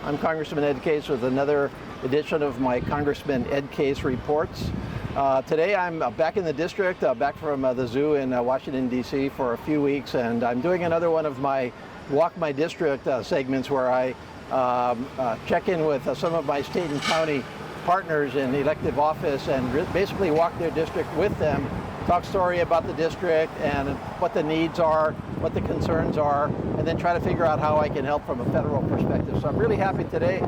I'm Congressman Ed Case with another edition of my Congressman Ed Case Reports. Today I'm back in the district, back from the zoo in Washington, D.C. for a few weeks, and I'm doing another one of my Walk My District segments where I check in with some of my state and county partners in elective office and basically walk their district with them, talk story about the district and what the needs are, what the concerns are, and then try to figure out how I can help from a federal perspective. So I'm really happy today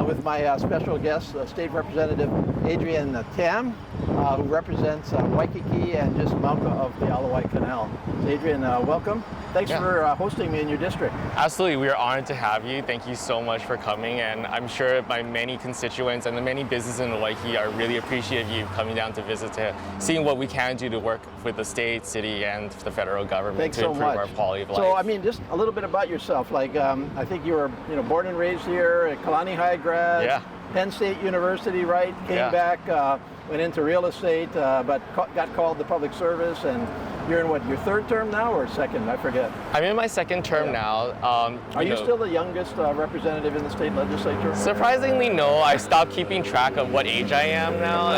with my special guest, State Representative Adrienne Tam, who represents Waikiki and just Mauka of the Ōlelo Canal. So Adrienne, welcome. Thanks for hosting me in your district. Absolutely, we are honored to have you. Thank you so much for coming, and I'm sure my many constituents and the many businesses in Waikiki are really appreciative of you coming down to visit, to seeing what we can do to work with the state, city, and the federal government to improve our quality of life. So, I mean, just a little bit about yourself. Like, I think you were, born and raised here, at Kalani High grad, Penn State University, right? Came back, went into real estate, but got called to public service, and you're in what, your third term now or second? I forget. I'm in my second term now. Are you still the youngest representative in the state legislature? Surprisingly, no. I stopped keeping track of what age I am now.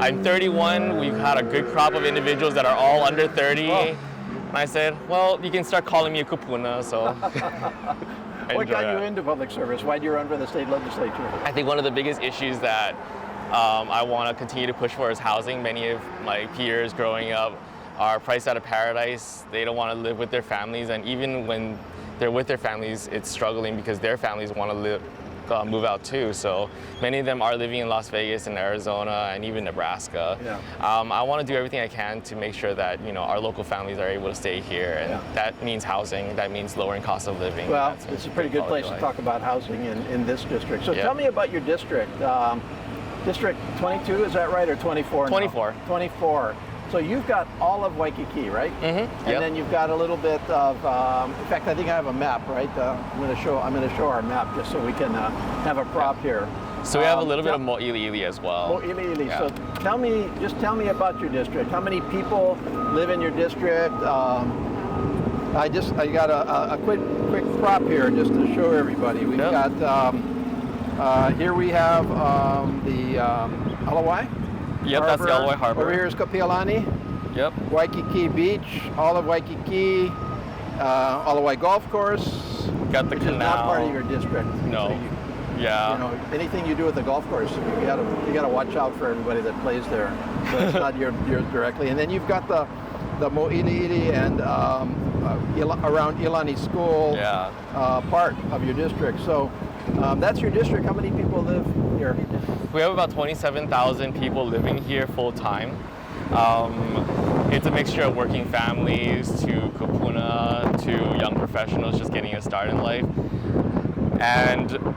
I'm 31. We've had a good crop of individuals that are all under 30. Oh. And I said, well, you can start calling me a kupuna, so. What got you into public service? Why did you run for the state legislature? I think one of the biggest issues that I want to continue to push for is housing. Many of my peers growing up are priced out of paradise. They don't want to live with their families, and even when they're with their families, it's struggling because their families want to move out too. So many of them are living in Las Vegas and Arizona and even Nebraska. I want to do everything I can to make sure that our local families are able to stay here, and that means housing, that means lowering cost of living. Well, it's a pretty good place to talk about housing in this district. So tell me about your district. District 22, is that right, or 24 now? 24. 24. So you've got all of Waikiki, right? Mm-hmm. And then you've got a little bit of, in fact, I think I have a map, right? I'm going to show our map just so we can have a prop here. So we have a little bit of Mo'iliili as well. Mo'iliili. So tell me about your district. How many people live in your district? I got a quick prop here just to show everybody. We've got here we have the Hawai. Yep, that's the Ōlelo Harbor. Over here is Kapiolani. Yep. Waikiki Beach, all of Waikiki, Ōlelo Golf Course. Got the canal. Which is not part of your district. No. So anything you do with the golf course, you gotta watch out for everybody that plays there. So it's not yours directly. And then you've got the Mo'iliili and around Ilani School part of your district. So that's your district. How many people live here? We have about 27,000 people living here full time. It's a mixture of working families to kupuna to young professionals just getting a start in life. And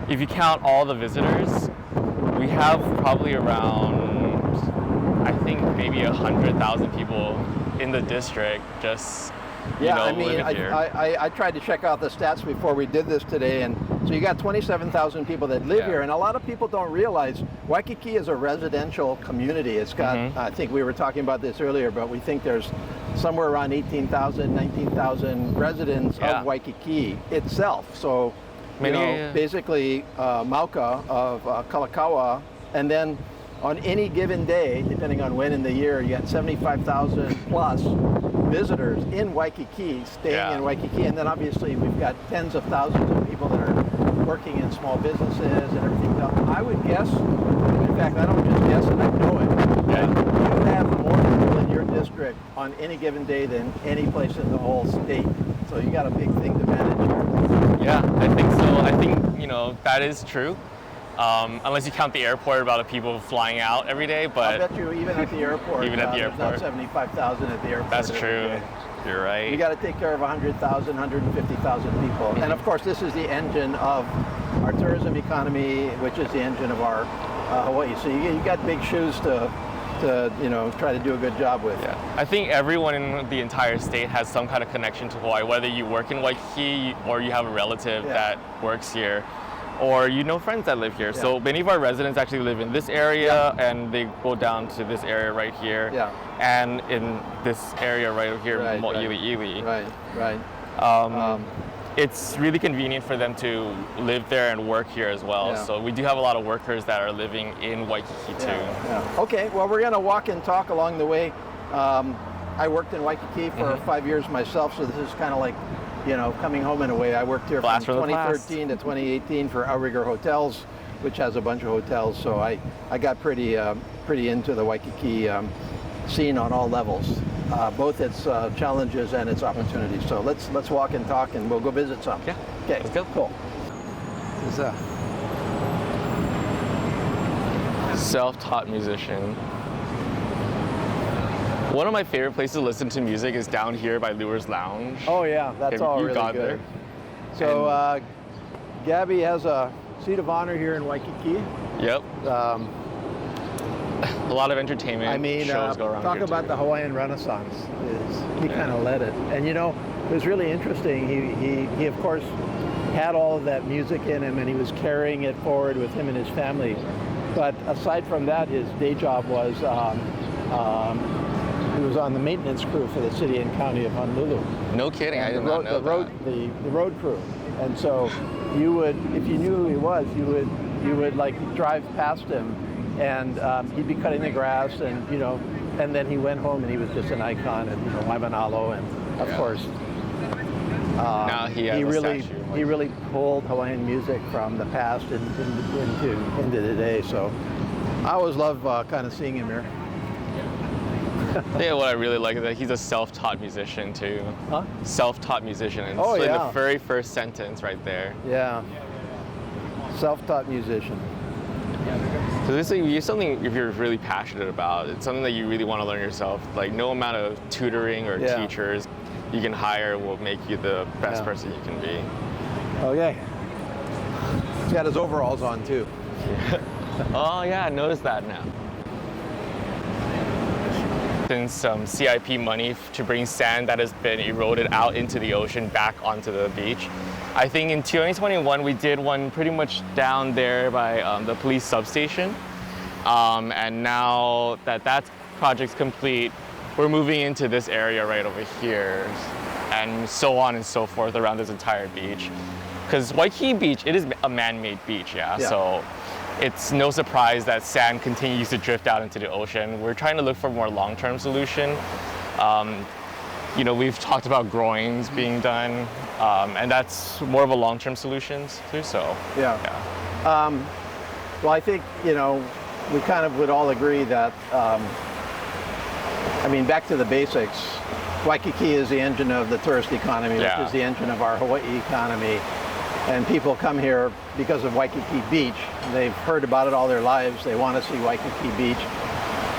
if you count all the visitors, we have probably around, I think maybe 100,000 people in the district just living here. I tried to check out the stats before we did this today, and so you got 27,000 people that live here, and a lot of people don't realize Waikiki is a residential community. It's got, I think we were talking about this earlier, but we think there's somewhere around 18,000, 19,000 residents of Waikiki itself. So, basically Mauka of Kalakaua, and then on any given day, depending on when in the year, you got 75,000 plus visitors in Waikiki, staying in Waikiki, and then obviously we've got tens of thousands of people that are working in small businesses and everything else. I would guess, in fact, I don't just guess it, I know it, that you have more people in your district on any given day than any place in the whole state. So you got a big thing to manage here. Yeah, I think so. I think, that is true. Unless you count the airport, about the people flying out every day, but I bet you even at the airport, there's not 75,000 at the airport. That's true. You're right. You got to take care of 100,000, 150,000 people. And of course, this is the engine of our tourism economy, which is the engine of our Hawaii. So you got big shoes to try to do a good job with. Yeah, I think everyone in the entire state has some kind of connection to Hawaii, whether you work in Waikiki or you have a relative that works here, or friends that live here. So many of our residents actually live in this area, and they go down to this area right here, and in this area right here, Mo'iliili. Right. it's really convenient for them to live there and work here as well. Yeah. So we do have a lot of workers that are living in Waikiki too. Yeah. Okay, well, we're going to walk and talk along the way. I worked in Waikiki for 5 years myself, so this is kind of like, coming home in a way. I worked here Blast from from the 2013 to 2018 for Outrigger Hotels, which has a bunch of hotels. So I got pretty into the Waikiki scene on all levels, both its challenges and its opportunities. So let's walk and talk, and we'll go visit some. Yeah. Okay. Let's go. Cool. This is Self-taught musician. One of my favorite places to listen to music is down here by Lure's Lounge. Oh yeah, that's Have all you really gone good. there? So Gabby has a seat of honor here in Waikiki. Yep. A lot of entertainment shows go around talk here about too. The Hawaiian Renaissance. He kind of led it, and it was really interesting. He of course had all of that music in him, and he was carrying it forward with him and his family. But aside from that, his day job was he was on the maintenance crew for the city and county of Honolulu. No kidding, I did not know that. The road crew, and so you would, if you knew who he was, you would like drive past him, and he'd be cutting the grass, and and then he went home and he was just an icon, and Waimanalo, and of course. Now he has a statue. He really pulled Hawaiian music from the past into today. So I always love kind of seeing him here. Yeah, what I really like is that he's a self-taught musician too. Huh? Self-taught musician. And Oh, it's like yeah. the very first sentence right there. Yeah. Self-taught musician. So this is something if you're really passionate about. It's something that you really want to learn yourself. Like no amount of tutoring or teachers you can hire will make you the best person you can be. Okay. He's got his overalls on too. Oh yeah, I noticed that now. Since some CIP money to bring sand that has been eroded out into the ocean back onto the beach. I think in 2021 we did one pretty much down there by the police substation. And now that project's complete, we're moving into this area right over here, and so on and so forth around this entire beach. Because Waikiki Beach, it is a man-made beach, so it's no surprise that sand continues to drift out into the ocean. We're trying to look for a more long-term solution. We've talked about groins being done, and that's more of a long-term solution too, so. Well, I think, we kind of would all agree that, back to the basics, Waikiki is the engine of the tourist economy, which is the engine of our Hawaii economy. And people come here because of Waikiki Beach. They've heard about it all their lives. They want to see Waikiki Beach.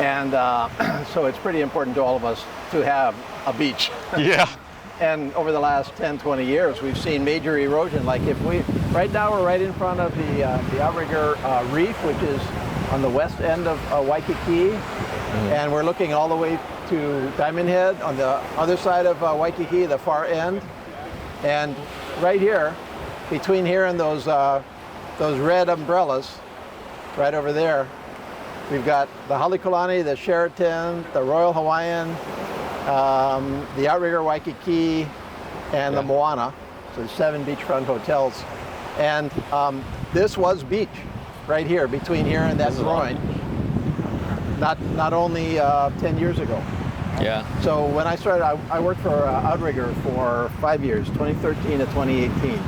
And so it's pretty important to all of us to have a beach. Yeah. And over the last 10, 20 years, we've seen major erosion. Like right now we're right in front of the Outrigger Reef, which is on the west end of Waikiki. And we're looking all the way to Diamond Head on the other side of Waikiki, the far end. And right here, between here and those red umbrellas, right over there, we've got the Halekulani, the Sheraton, the Royal Hawaiian, the Outrigger Waikiki, and the Moana. So 7 beachfront hotels. And this was beach, right here, between here and that groin. Not only 10 years ago. Yeah. So when I started, I worked for Outrigger for 5 years, 2013 to 2018.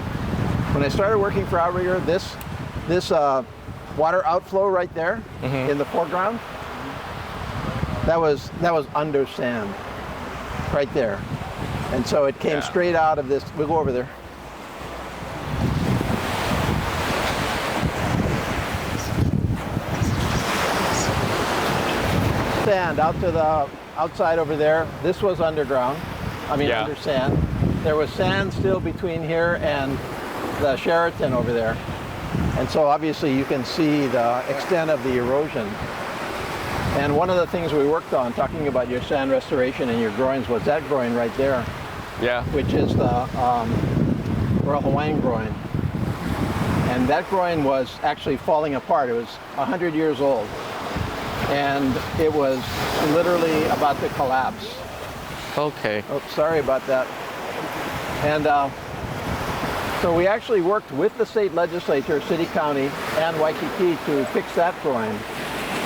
When I started working for Outrigger, this water outflow right there in the foreground, that was under sand, right there. And so it came straight out of this. We'll go over there. Sand out to the outside over there. This was underground. Under sand. There was sand still between here and the Sheraton over there. And so obviously you can see the extent of the erosion. And one of the things we worked on, talking about your sand restoration and your groins, was that groin right there. Yeah. Which is the Royal Hawaiian groin. And that groin was actually falling apart. It was 100 years old. And it was literally about to collapse. Okay. Oh, sorry about that. And So we actually worked with the state legislature, city, county, and Waikiki to fix that groin.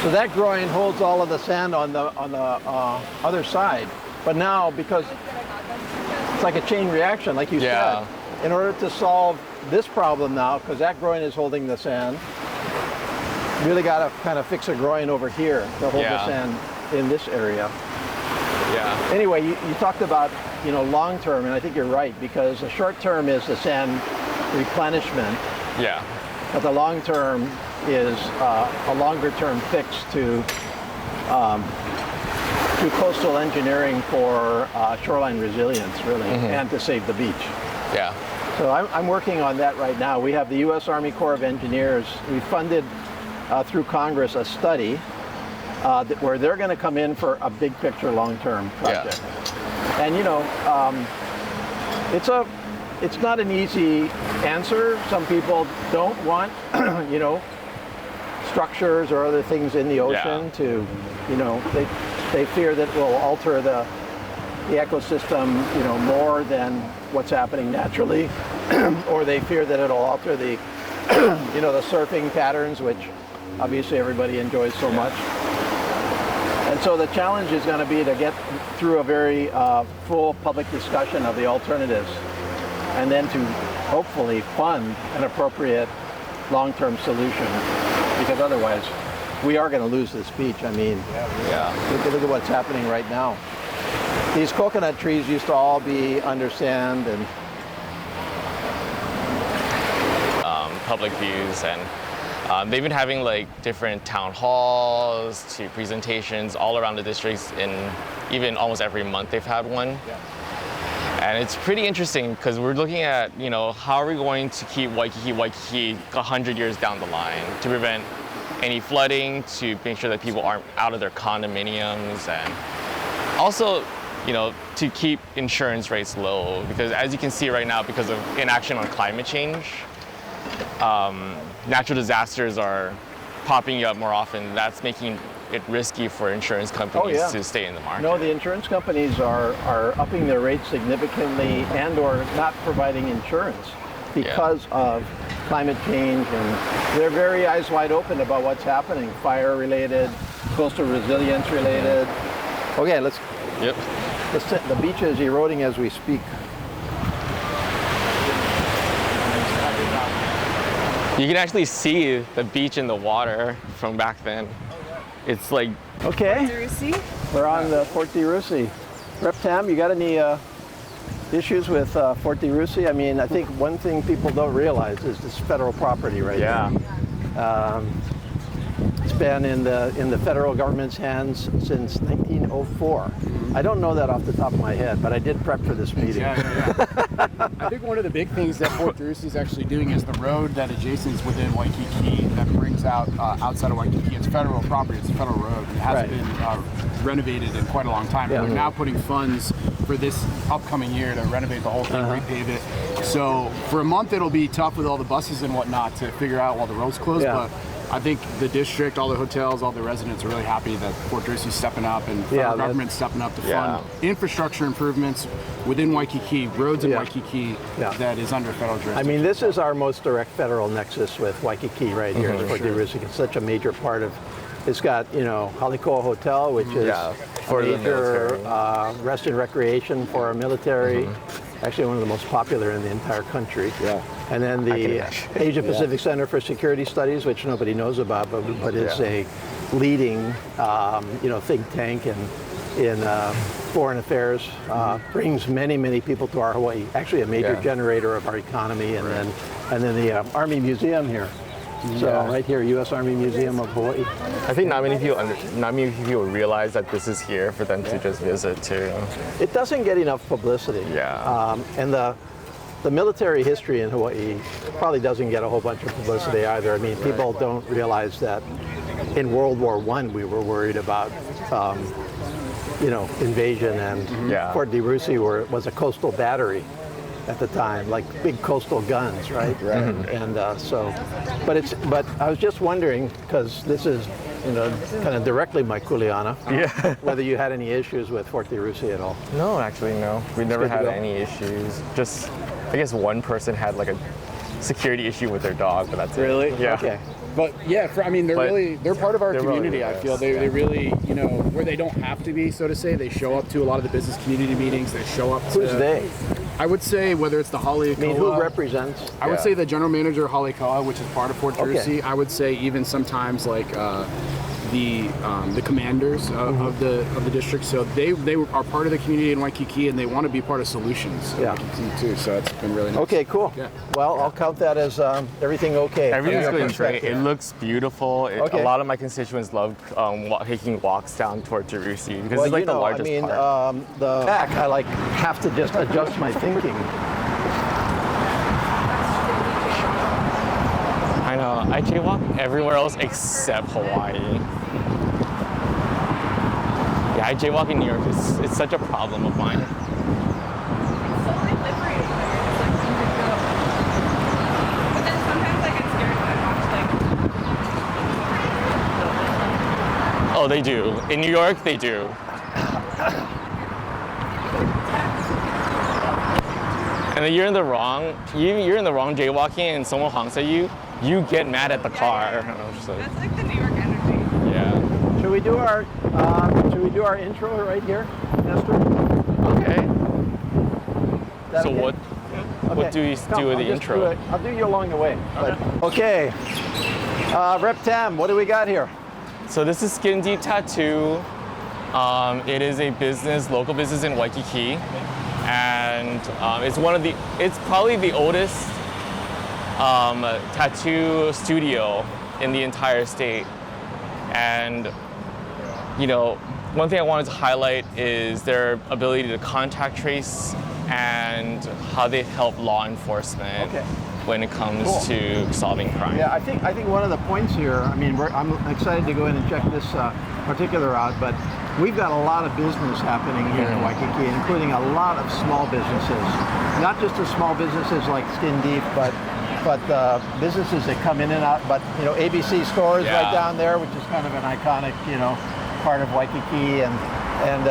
So that groin holds all of the sand on the other side. But now, because it's like a chain reaction, like you said, in order to solve this problem now, because that groin is holding the sand, really got to kind of fix a groin over here to hold the sand in this area. Yeah. Anyway, you talked about, long term, and I think you're right, because the short term is the sand replenishment. Yeah. But the long term is a longer term fix to coastal engineering for shoreline resilience, really, and to save the beach. Yeah. So I'm working on that right now. We have the U.S. Army Corps of Engineers. We funded through Congress a study where they're going to come in for a big picture long-term project. And it's not an easy answer. Some people don't want structures or other things in the ocean to they fear that will alter the ecosystem more than what's happening naturally, or they fear that it'll alter the the surfing patterns, which obviously everybody enjoys so much. And so the challenge is going to be to get through a very full public discussion of the alternatives, and then to hopefully fund an appropriate long-term solution, because otherwise we are going to lose this beach. I mean, look at what's happening right now. These coconut trees used to all be under sand and public views, and they've been having like different town halls to presentations all around the districts, in even almost every month they've had one. And it's pretty interesting because we're looking at, how are we going to keep Waikiki 100 years down the line to prevent any flooding, to make sure that people aren't out of their condominiums, and also, to keep insurance rates low, because as you can see right now, because of inaction on climate change, natural disasters are popping up more often. That's making it risky for insurance companies to stay in the market. No, the insurance companies are upping their rates significantly and or not providing insurance because of climate change, and they're very eyes wide open about what's happening, fire related, coastal resilience related. Okay, let's the beach is eroding as we speak. You can actually see the beach in the water from back then. It's like... Okay, we're on the Fort DeRussy. Rep Tam, you got any issues with Fort DeRussy? I mean, I think one thing people don't realize is this federal property right now. It's been in the federal government's hands since 1904. I don't know that off the top of my head, but I did prep for this meeting. I think one of the big things that Fort DeRussy is actually doing is the road that adjacent within Waikiki that brings out outside of Waikiki. It's federal property. It's a federal road. It hasn't been renovated in quite a long time. They're now putting funds for this upcoming year to renovate the whole thing, repave it. So for a month it'll be tough with all the buses and whatnot to figure out while the road's closed. But I think the district, all the hotels, all the residents are really happy that Fort DeRussy's stepping up and the federal government's stepping up to fund infrastructure improvements within Waikiki, roads in Waikiki that is under federal jurisdiction. I mean, this is our most direct federal nexus with Waikiki right here. Fort DeRussy. It's such a major part of. It's got Halikoa Hotel, which is for a major rest and recreation for our military. Actually, one of the most popular in the entire country. And then the Asia Pacific Center for Security Studies, which nobody knows about, but is a leading, think tank in foreign affairs. Brings many people to our Hawaii. Actually, a major generator of our economy, and then the Army Museum here. So right here, U.S. Army Museum of Hawaii. I think not many people realize that this is here for them to just visit too. It doesn't get enough publicity. And the military history in Hawaii probably doesn't get a whole bunch of publicity either. I mean, people don't realize that in World War I we were worried about invasion, and Fort DeRussy was a coastal battery at the time, like big coastal guns, right? And but I was just wondering, because this is kind of directly my kuleana, whether you had any issues with Fort DeRussy at all. No, actually, no. We never had any issues. Just I guess one person had like a security issue with their dog, but that's Really? it. Yeah. Okay. But yeah, they're part of our community. Really I feel they really, where they don't have to be, so to say. They show up to a lot of the business community meetings. They show up to. Who's they? I would say whether it's the Hawai. I mean, who represents? I would say the general manager of Hawai, which is part of Fort Jersey. Okay. I would say even sometimes like the commanders of the district. So they are part of the community in Waikiki, and they want to be part of solutions in Waikiki too. So it's been really nice. Okay, cool. Yeah. Well, I'll count that as everything okay. Everything's From your going great. perspective. It looks beautiful. Okay. A lot of my constituents love taking walks down toward Jerusalem because Well, it's like the largest park. the back, I like have to just adjust my thinking. I know. I jaywalk everywhere else except Hawaii. Yeah, I jaywalk in New York. It's such a problem of mine. It's so like liberating there. It's like you could go. But then sometimes I get scared when I watch like. Oh, they do. In New York, they do. And then you're in the wrong jaywalking and someone honks at you, you get mad at the car. And I was just like, That's like the New York energy. yeah. Should we do our intro right here, Nestor? Okay. Is that So okay? what do you Come, do with I'll the just intro? do it. I'll do you along the way. Okay. Rep Tam, what do we got here? So this is Skin Deep Tattoo. It is a local business in Waikiki, and it's probably the oldest tattoo studio in the entire state. And one thing I wanted to highlight is their ability to contact trace and how they help law enforcement when it comes to solving crime. Yeah, I think one of the points here, I mean, I'm excited to go in and check this particular out, but we've got a lot of business happening here in Waikiki, including a lot of small businesses. Not just the small businesses like Skin Deep, but businesses that come in and out. But ABC stores right down there, which is kind of an iconic part of Waikiki, and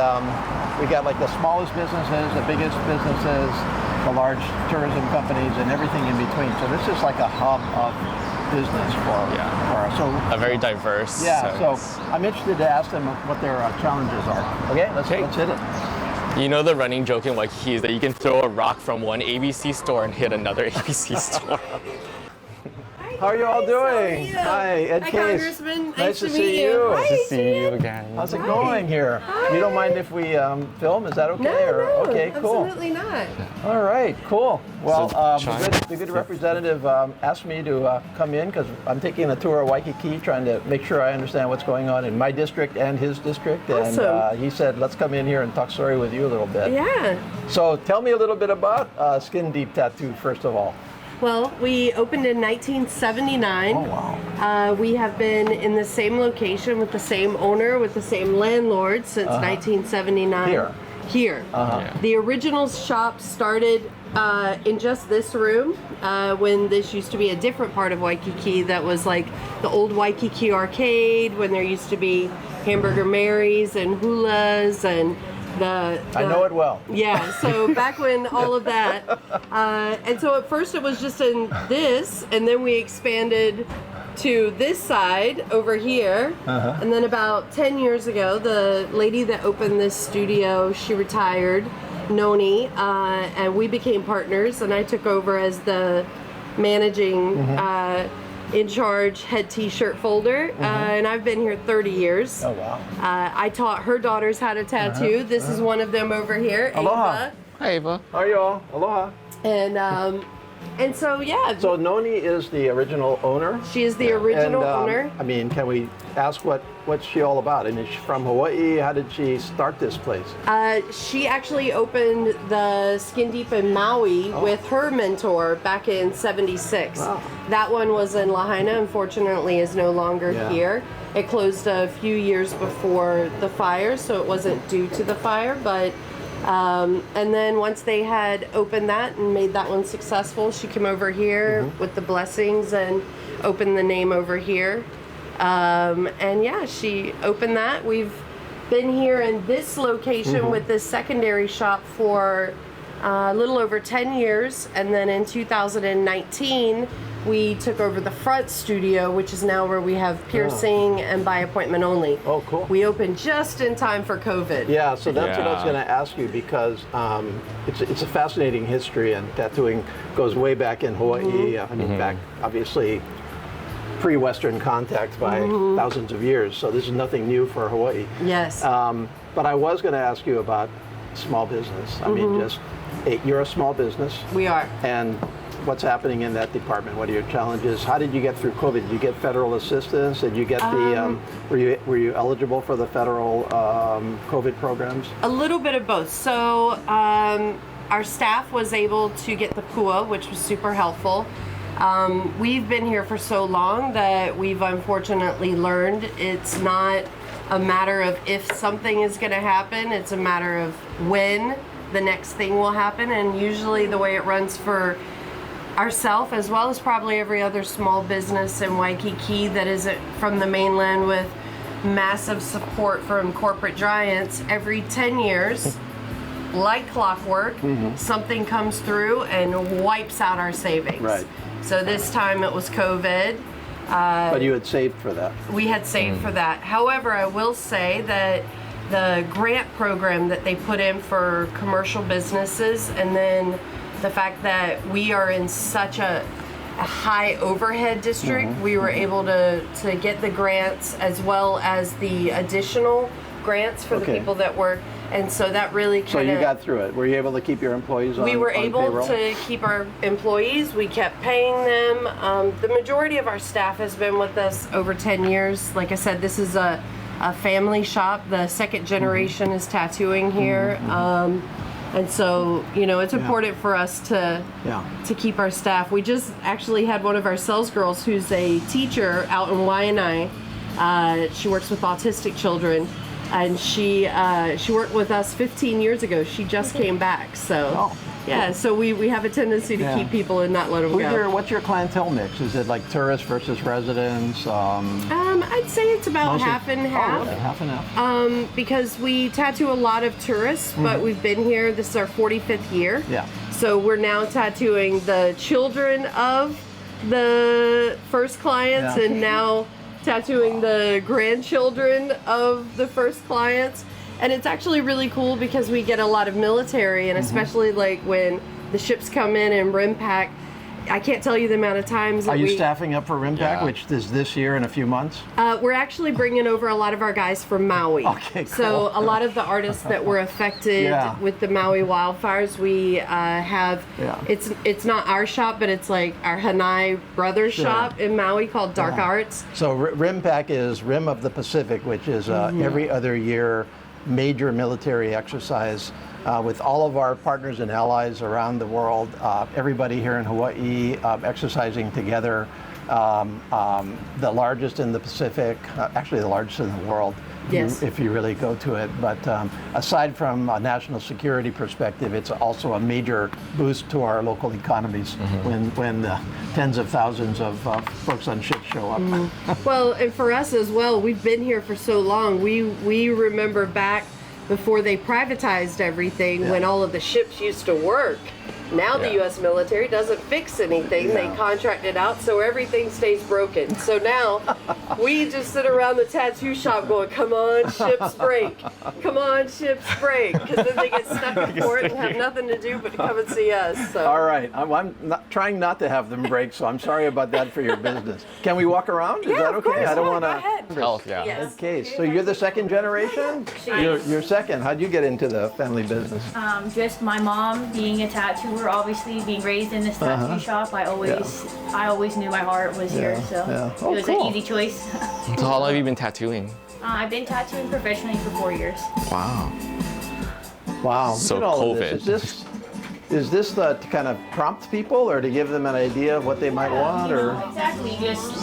we got like the smallest businesses, the biggest businesses, the large tourism companies, and everything in between. So this is like a hub of business for us. So a very diverse. yeah. sense. So I'm interested to ask them what their challenges are. Okay, let's hit it. The running joke in Waikiki is that you can throw a rock from one ABC store and hit another ABC store. How are you all doing? you? Hi, Ed Hi, Case. Congressman. Nice to see you. Hi. Nice to see you again. How's it going here? You don't mind if we film? Is that okay? No, okay, cool. absolutely not. All right, cool. Well, So, the good representative asked me to come in because I'm taking a tour of Waikiki, trying to make sure I understand what's going on in my district and his district. Awesome. And he said, let's come in here and talk story with you a little bit. Yeah. So tell me a little bit about Skin Deep Tattoo, first of all. Well, we opened in 1979. Oh, wow. We have been in the same location with the same owner, with the same landlord since 1979. Here. The original shop started in just this room when this used to be a different part of Waikiki that was like the old Waikiki arcade, when there used to be Hamburger Mary's and Hulas and I know it well. Yeah, so back when all of that, and so at first it was just in this, and then we expanded to this side over here, and then about 10 years ago, the lady that opened this studio, she retired, Noni, and we became partners, and I took over as the managing in charge head t-shirt folder, and I've been here 30 years. Oh, wow. I taught her daughters how to tattoo. This is one of them over here, Aloha. Ava. Hi, Ava. How are you all? Aloha. And so yeah, So Noni is the original owner? she is the original owner. I mean, can we ask what's she all about? And is she from Hawaii? How did she start this place? She actually opened the Skin Deep in Maui with her mentor back in '76. Wow. That one was in Lahaina. Unfortunately, is no longer Yeah. here. It closed a few years before the fire, so it wasn't due to the fire. But and then once they had opened that and made that one successful, she came over here with the blessings and opened the name over here. And yeah, she opened that. We've been here in this location with this secondary shop for a little over 10 years, and then in 2019 we took over the front studio, which is now where we have piercing and by appointment only. Oh, cool. We opened just in time for COVID. Yeah, so that's what I was going to ask you, because it's a fascinating history, and tattooing goes way back in Hawaii. I mean, back obviously pre-Western contact by thousands of years. So this is nothing new for Hawaii. Yes. But I was going to ask you about small business. I mean, you're a small business. We are. And what's happening in that department? What are your challenges? How did you get through COVID? Did you get federal assistance? Did you get the, were you eligible for the federal COVID programs? A little bit of both. So our staff was able to get the PUA, which was super helpful. We've been here for so long that we've unfortunately learned it's not a matter of if something is going to happen, it's a matter of when the next thing will happen. And usually the way it runs for ourselves, as well as probably every other small business in Waikiki that isn't from the mainland with massive support from corporate giants, every 10 years, like clockwork, something comes through and wipes out our savings. Right. So this time it was COVID. But you had saved for that. We had saved for that. However, I will say that the grant program that they put in for commercial businesses, and then the fact that we are in such a high overhead district, we were able to get the grants as well as the additional grants for the people that work. And so that really kind of... So you got through it. Were you able to keep your employees on We were on able payroll? to keep our employees. We kept paying them. The majority of our staff has been with us over 10 years. Like I said, this is a family shop. The second generation is tattooing here. And so, you know, it's important for us to keep our staff. We just actually had one of our sales girls who's a teacher out in Waianae. She works with autistic children. And she worked with us 15 years ago. She just came back. So, so we have a tendency to keep people and not let them go. What's your clientele mix? Is it like tourists versus residents? I'd say it's about half and half. Oh, really? Half and half. Because we tattoo a lot of tourists, but we've been here. This is our 45th year. Yeah. So we're now tattooing the children of the first clients, and now tattooing the grandchildren of the first clients. And it's actually really cool because we get a lot of military, and especially like when the ships come in and RIMPAC, I can't tell you the amount of times that Are you staffing up for RIMPAC, which is this year in a few months? We're actually bringing over a lot of our guys from Maui. Okay, cool. So a lot of the artists that were affected with the Maui wildfires, we have, it's not our shop, but it's like our Hanai brothers shop in Maui called Dark Arts. So RIMPAC is Rim of the Pacific, which is every other year major military exercise with all of our partners and allies around the world, everybody here in Hawaii exercising together, the largest in the Pacific, actually the largest in the world, if you really go to it. But aside from a national security perspective, it's also a major boost to our local economies when tens of thousands of folks on ships show up. Well, and for us as well, we've been here for so long. We remember back before they privatized everything, when all of the ships used to work. Now the U.S. military doesn't fix anything. They contract it out, so everything stays broken. So now we just sit around the tattoo shop going, come on, ships break. Come on, ships break. Because then they get stuck in port and have nothing to do but to come and see us. So. All right. I'm not, trying not to have them break, so I'm sorry about that for your business. Can we walk around? Is that okay? Of course. I don't want Go ahead. Yes. Okay, so you're the second generation? You're second. How'd you get into the family business? Just my mom being a tattooer, obviously being raised in this tattoo shop. I always knew my heart was here, so it was an easy choice. So how long have you been tattooing? I've been tattooing professionally for 4 years. Wow. Wow. So look at all of COVID. this. Is this to kind of prompt people or to give them an idea of what they might want? Or Exactly, just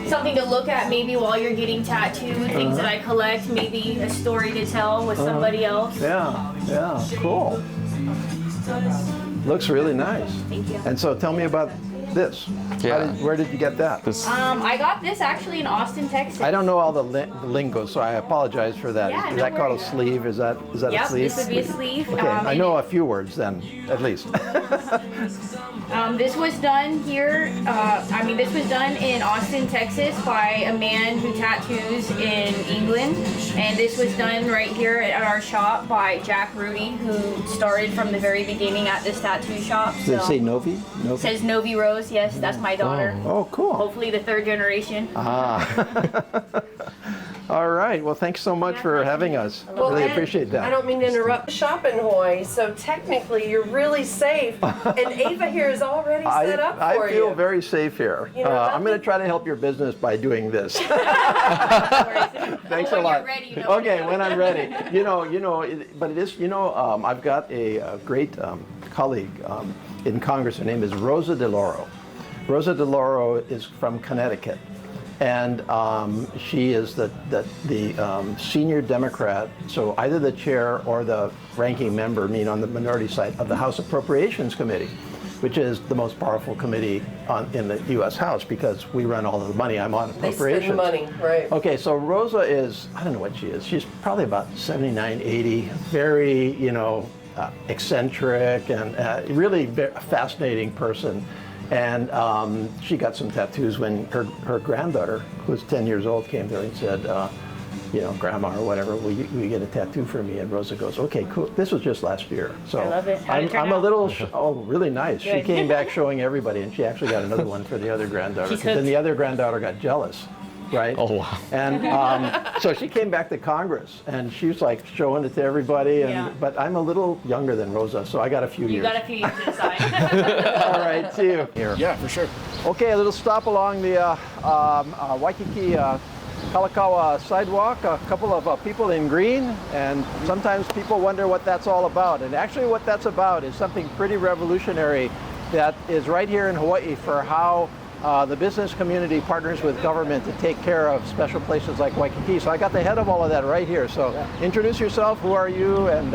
something to look at maybe while you're getting tattooed, things that I collect, maybe a story to tell with somebody else. Cool. Looks really nice. Thank you. And so tell me about This. Yeah. Where did you get that? I got this actually in Austin, Texas. I don't know all the lingo, so I apologize for that. Yeah, is no that called a worries. sleeve? Is that Yep, a sleeve? this would be a sleeve. Okay, I know a few words then, at least. This was done here. This was done in Austin, Texas, by a man who tattoos in England, and this was done right here at our shop by Jack Rudy, who started from the very beginning at this tattoo shop. Does it say Novi? It says Novi Rose. Yes, that's my daughter. Oh, cool. Hopefully the third generation. All right. Well, thanks so much for having us. Really and appreciate that. I don't mean to interrupt. Shop in Hawaii, so technically you're really safe. And Ava here is already set up for I you. feel very safe here. You know, I'm going to try to help your business by doing this. Thanks a When lot. you're ready, you know what to Okay, do. when I'm ready. But it is. I've got a great colleague in Congress. Her name is Rosa DeLauro. Rosa DeLauro is from Connecticut. And she is the senior Democrat, so either the chair or the ranking member, on the minority side, of the House Appropriations Committee, which is the most powerful committee in the U.S. House because we run all of the money. I'm on They appropriations. spend money, right? Okay, so Rosa is, I don't know what she is. She's probably about 79, 80, very, eccentric and really a fascinating person. And she got some tattoos when her granddaughter, who was 10 years old, came to her and said, Grandma or whatever, will you get a tattoo for me? And Rosa goes, okay, cool. This was just last year. So I love it. How'd it turn I'm a out? little, really nice. She Good. came back showing everybody, and she actually got another one for the other granddaughter. She's Then hooked. the other granddaughter got jealous. Right? Oh, wow. And so she came back to Congress, and she was like showing it to everybody. Yeah. But I'm a little younger than Rosa, so I got a few You years. got a few years to decide. All right, see you. Here. Yeah, for sure. Okay, a little stop along the Waikiki Kalakaua sidewalk. A couple of people in green, and sometimes people wonder what that's all about. And actually what that's about is something pretty revolutionary that is right here in Hawaii for how the business community partners with government to take care of special places like Waikiki. So I got the head of all of that right here. So introduce yourself. Who are you? And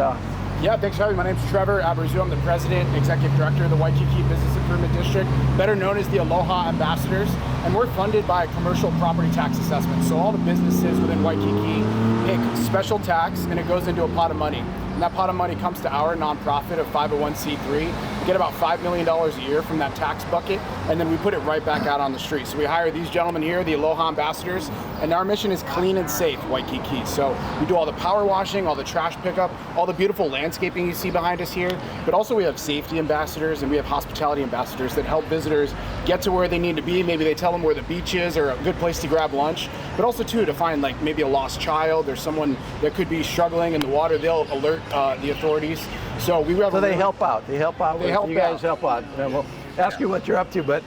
Yeah, thanks for having me. My name's Trevor Abrazu. I'm the president, executive director of the Waikiki Business Improvement District, better known as the Aloha Ambassadors. And we're funded by a commercial property tax assessment. So all the businesses within Waikiki pay special tax, and it goes into a pot of money. And that pot of money comes to our nonprofit of 501c3. We get about $5 million a year from that tax bucket, and then we put it right back out on the street. So we hire these gentlemen here, the Aloha Ambassadors, and our mission is clean and safe Waikiki. So we do all the power washing, all the trash pickup, all the beautiful landscaping you see behind us here, but also we have safety ambassadors and we have hospitality ambassadors that help visitors get to where they need to be. Maybe they tell them where the beach is or a good place to grab lunch, but also too to find like maybe a lost child or someone that could be struggling in the water. They'll alert the authorities. So we have so they help out. They help out. They help you guys out. help out. And we'll ask you what you're up to. But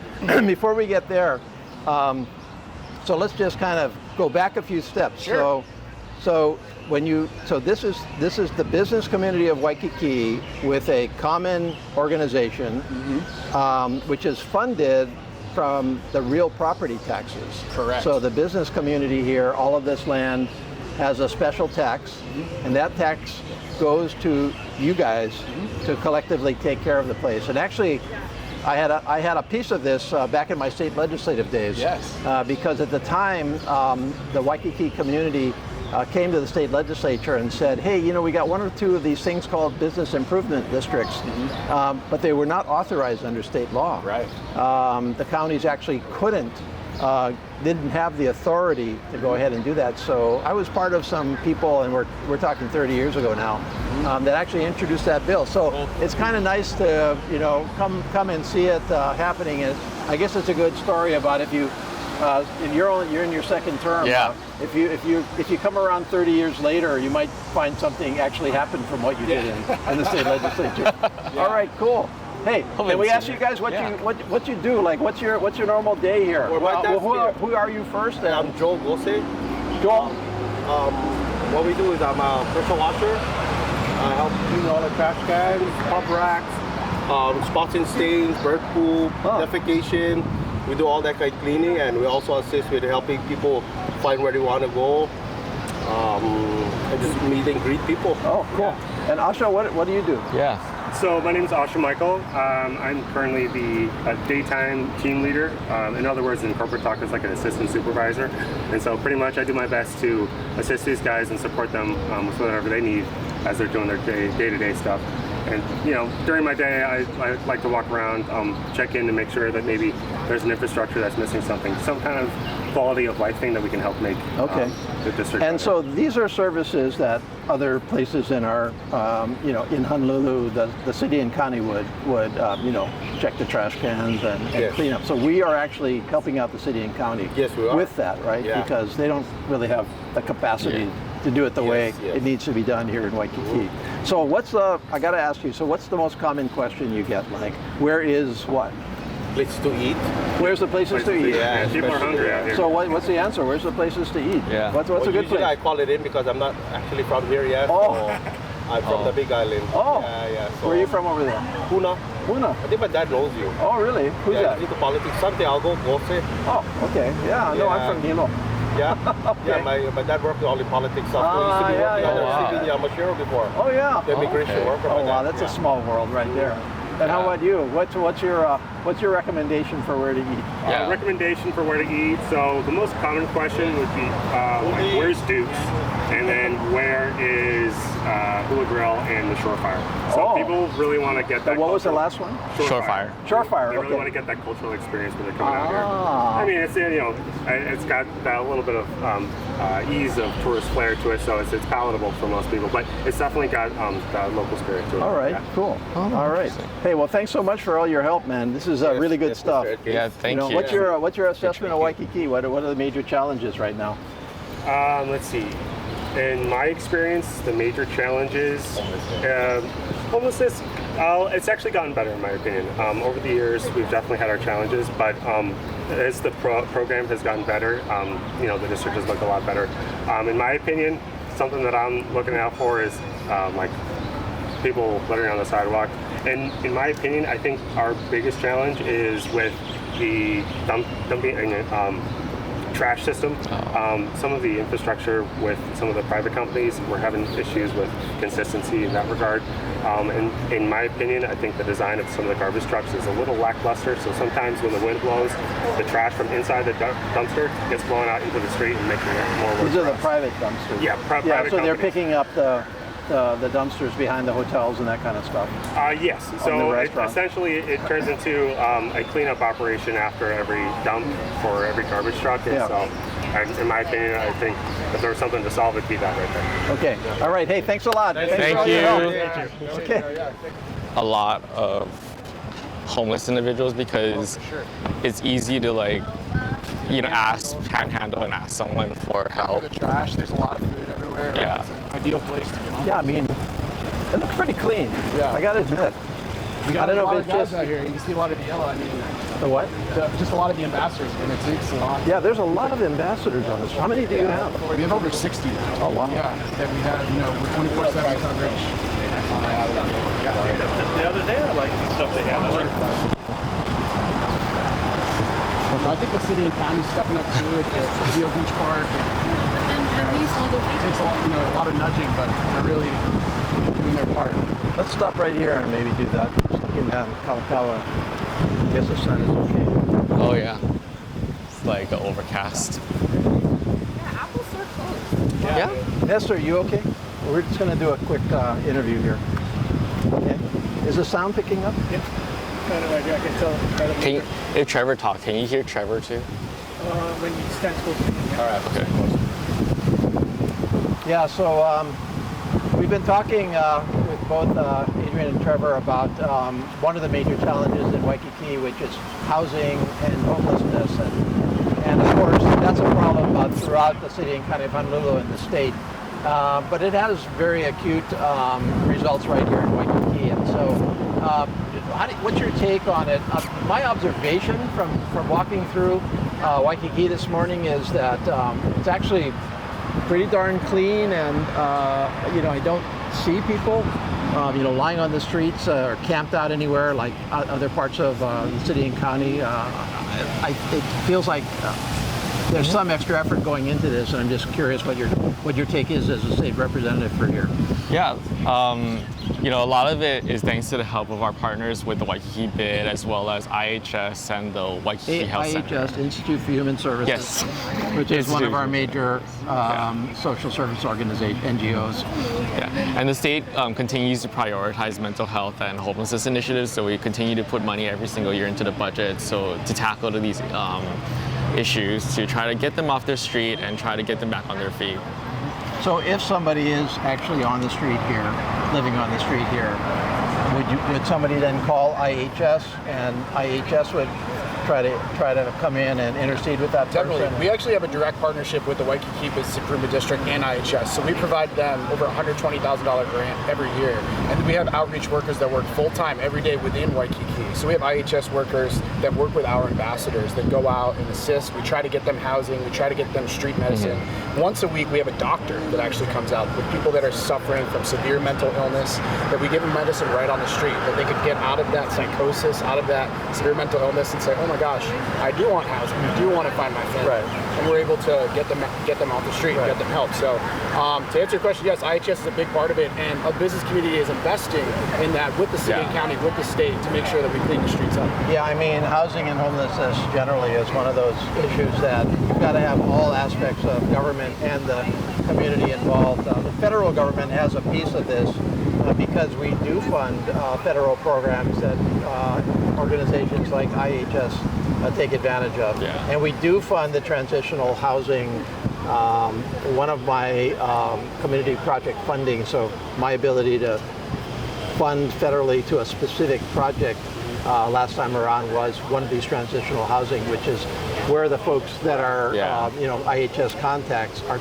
before we get there, so let's just kind of go back a few steps. Sure. So this is the business community of Waikiki with a common organization, which is funded from the real property taxes. Correct. So the business community here, all of this land has a special tax, and that tax goes to you guys to collectively take care of the place. And actually, I had a piece of this back in my state legislative days. Yes. Because at the time, the Waikiki community came to the state legislature and said, hey, we got one or two of these things called business improvement districts, but they were not authorized under state law. Right. The counties actually didn't have the authority to go ahead and do that. So I was part of some people, and we're talking 30 years ago now, that actually introduced that bill. So it's kind of nice to come and see it happening. And I guess it's a good story about if you. You're in your second term. Yeah. If you come around 30 years later, you might find something actually happened from what you did in the state legislature. All right, cool. Hey, can we ask you guys what you do? Like, what's your normal day here? Who are you first? I'm Joel Gose. Joel. What we do is I'm a pressure washer. I help clean all the trash cans, pump racks, spots and stains, bird poop, defecation. We do all that kind of cleaning, and we also assist with helping people find where they want to go. And just meet and greet people. Oh, cool. And Asha, what do you do? Yeah. So my name is Asha Michael. I'm currently the daytime team leader. In other words, in corporate talk, it's like an assistant supervisor. And so pretty much I do my best to assist these guys and support them with whatever they need as they're doing their day-to-day stuff. And during my day, I like to walk around, check in to make sure that maybe there's an infrastructure that's missing something, some kind of quality of life thing that we can help make the district And better. so these are services that other places in our, in Honolulu, the city and county would check the trash cans and clean up. So we are actually helping out the city and county with that, right? Yeah. Because they don't really have the capacity to do it the way it needs to be done here in Waikiki. So I got to ask you, so what's the most common question you get? Like, where is what? Place to eat. Where's the places to eat? Yeah, people are hungry out here. So what's the answer? Where's the places to eat? Yeah. What's a good Usually place? I call it in because I'm not actually from here yet. Oh. So I'm from the Big Island. Oh. Yeah. So Where are you from over there? Puna. Puna. I think my dad knows you. Oh, really? Who's Yeah, that? he's into politics. Santiago Gose. Oh, okay. Yeah, no, I'm from Hilo. Yeah. Yeah, my dad worked with all the politics stuff. He used to be working on the city in Yamashiro before. Oh, yeah. The immigration worker. Oh, wow, that's a small world right there. And how about you? What's your recommendation for where to eat? Recommendation for where to eat. So the most common question would be, where's Duke's? And then where is Hula Grill and the Shorefire? So people really want to get that. What was the last one? Shorefire. Shorefire. They really want to get that cultural experience when they're coming out here. Ah. I mean, it's got that little bit of ease of tourist flair to it, so it's palatable for most people. But it's definitely got that local spirit to it. All right, cool. All right. Hey, well, thanks so much for all your help, man. This is really good stuff. Yeah, thank you. What's your assessment of Waikiki? What are the major challenges right now? Let's see. In my experience, the major challenges, homelessness, it's actually gotten better in my opinion. Over the years, we've definitely had our challenges, but as the program has gotten better, the district has looked a lot better. In my opinion, something that I'm looking out for is like people littering on the sidewalk. And in my opinion, I think our biggest challenge is with the dumping and trash system. Some of the infrastructure with some of the private companies, we're having issues with consistency in that regard. And in my opinion, I think the design of some of the garbage trucks is a little lackluster. So sometimes when the wind blows, the trash from inside the dumpster gets blown out into the street and making it more work. These are the private dumpsters. Yeah, private so they're companies. picking up the dumpsters behind the hotels and that kind of stuff. Yes. So essentially, it turns into a cleanup operation after every dump for every garbage truck. And so, in my opinion, I think if there was something to solve, it'd be that right there. Okay. All right. Hey, thanks a lot. Thanks for all your help. Okay. A lot of homeless individuals because it's easy to panhandle and ask someone for help. The trash, there's a lot of food everywhere. Yeah. It's an ideal place to be. Yeah, I mean, it looks pretty clean. Yeah. I gotta admit. We got I don't know a lot if of it's guys just out here. You can see a lot of the yellow. I mean, the what? just a lot of the ambassadors, and it takes a lot. Yeah, there's a lot of ambassadors on this. How many do you have? We have over 60. Oh, wow. Yeah, that we have, with 24/7 coverage. The other day, I like the stuff they have. I think the city and county stepping up to it. The Seal Beach Park. It takes a lot of nudging, but they're really doing their part. Let's stop right here and maybe do that. Just looking down Kalakaua. I guess the sun is okay. Oh yeah. It's like overcast. Yeah, apples are closed. Yeah. Nestor, you okay? We're just going to do a quick interview here. Okay. Is the sound picking up? Yeah. Kind of idea. I can tell. If Trevor talks, can you hear Trevor too? When you stand close to me. All right. Okay. Yeah, so we've been talking with both Adrian and Trevor about one of the major challenges in Waikiki, which is housing and homelessness. And of course, that's a problem throughout the city and county of Honolulu and the state. But it has very acute results right here in Waikiki. And so what's your take on it? My observation from walking through Waikiki this morning is that it's actually pretty darn clean, and I don't see people lying on the streets or camped out anywhere like other parts of the city and county. It feels like there's some extra effort going into this, and I'm just curious what your take is as a state representative for here. Yeah, you know, a lot of it is thanks to the help of our partners with the Waikiki bid, as well as IHS and the Waikiki Health Center. IHS, Institute for Human Services, Yes. which is one of our major social service organizations, NGOs. Yeah, and the state continues to prioritize mental health and homelessness initiatives, so we continue to put money every single year into the budget so to tackle these issues, to try to get them off their street and try to get them back on their feet. So if somebody is actually on the street here, living on the street here, would somebody then call IHS and IHS would try to come in and intercede with that person? Definitely. We actually have a direct partnership with the Waikiki Business Improvement District and IHS. So we provide them over $120,000 grant every year. And we have outreach workers that work full-time every day within Waikiki. So we have IHS workers that work with our ambassadors that go out and assist. We try to get them housing. We try to get them street medicine. Once a week, we have a doctor that actually comes out with people that are suffering from severe mental illness, that we give them medicine right on the street, that they could get out of that psychosis, out of that severe mental illness and say, oh my gosh, I do want housing. I do want to find my family. Right. And we're able to get them off the street and get them help. So to answer your question, yes, IHS is a big part of it, and our business community is investing in that with the city and county, with the state, to make sure that we clean the streets up. Yeah, I mean, housing and homelessness generally is one of those issues that you've got to have all aspects of government and the community involved. The federal government has a piece of this because we do fund federal programs that organizations like IHS take advantage of. Yeah. And we do fund the transitional housing. One of my community project funding, so my ability to fund federally to a specific project last time around was one of these transitional housing, which is where the folks that are, IHS contacts are